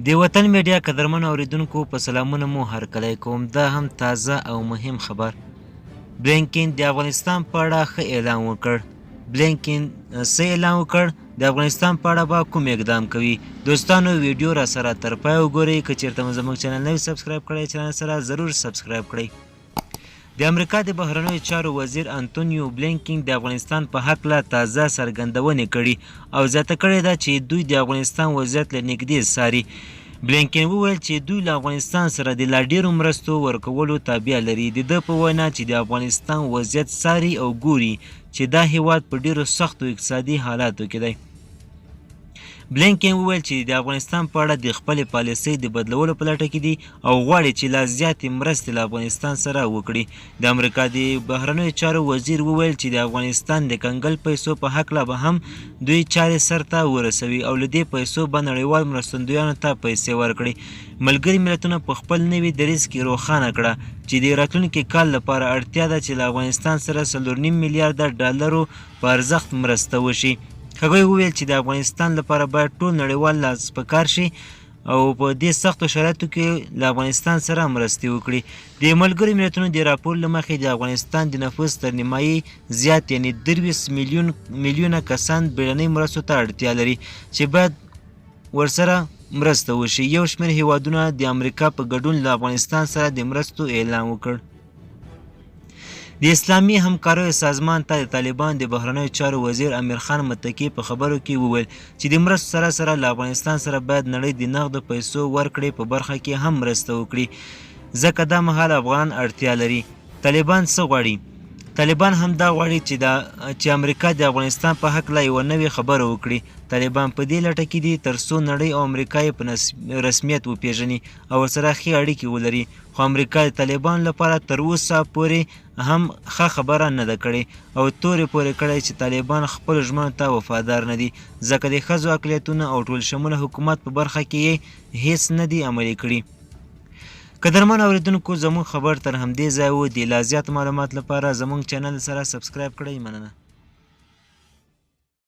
د وطن میډیا قدرمن اوریدونکو په سلامونه مو هرکلی کوم. دا هم تازه او مهم خبر. بلینکن د افغانستان په اړه ښه اعلان وکړ. بلینکن څه اعلان وکړ؟ د افغانستان په اړه به کوم اقدام کوي؟ دوستانو ویډیو را سره تر پای وګورئ. که چیرته مو زموږ چینل نوی سبسکرایب کړی چینل سره ضرور سبسکرایب کړئ. د امریکا د بهرنیو چارو وزیر انتونیو بلینکن د افغانستان په هکله تازه څرګندونې کړي او زیاته کړې ده چې دوی د افغانستان وضعیت له نږدې څاري. بلینکن وویل چې دوی له افغانستان سره د لا ډیرو مرستو ورکولو تابع لري. د ده په وینا چې د افغانستان وضعیت څاري او ګوري چې دا هیواد په ډیرو سختو اقتصادي حالاتو کې دی. بلینکن وویل چې د افغانستان په اړه د خپلې پالیسۍ د بدلولو په لټه کې دي او غواړي چې لا زیاتې مرستې له افغانستان سره وکړي. د امریکا د بهرنیو چارو وزیر وویل چې د افغانستان د کنګل پیسو په هکله به هم دوی چارې سرته ورسوي او له دې پیسو به نړیوال مرستندویانو ته پیسې ورکړي. ملګري ملتونو په خپل نوي دریځ کې روښانه کړه چې د راتلونکي کال لپاره اړتیا ده چې له افغانستان سره 4.5 میلیارده ډالرو په ارزښت مرسته وشي. هغوی وویل چې د افغانستان لپاره باید ټول نړیوال لاس په کار شي او په دې سختو شرایطو کې له افغانستان سره مرستې وکړي. د ملګرو ملتونو د راپور له مخې د افغانستان د نفوس تر نیمایي زیات یعنې 23 میلیونه کسان بیړنۍ مرستو ته اړتیا لري چې باید ورسره مرسته وشي. یو شمېر هیوادونه د امریکا په ګډون له افغانستان سره د مرستو اعلان وکړ. د اسلامي همکاریو سازمان ته د طالبان د بهرنیو چارو وزیر امیر خان متکي په خبرو کې وویل چې د مرستو سره سره له افغانستان سره باید نړۍ د نغدو پیسو ورکړې په برخه کې هم مرسته وکړي ځکه دا مهال افغان اړتیا لري. طالبان څه غواړي؟ طالبان هم دا غواړي چې امریکا د افغانستان په هکله یوه نوې خبره وکړي. طالبان په دې لټه کې دي ترڅو نړۍ او امریکا یې په رسمیت وپیژني او ورسره ښې اړیکې ولري. خو امریکا د طالبانو لپاره تر اوسه پورې هم ښه خبره نه ده کړې او تورې پورې کړی چې طالبان خپلو ژمنو ته وفادار نه دي ځکه د ښځو اقلیتونو او ټول شموله حکومت په برخه کې یې هیڅ نه دي عملي کړي. قدرمن اوریدونکو زموږ خبر تر همدې ځای و. د لا زیات معلومات لپاره زموږ چینل سره سبسکرایب کړئ. مننه.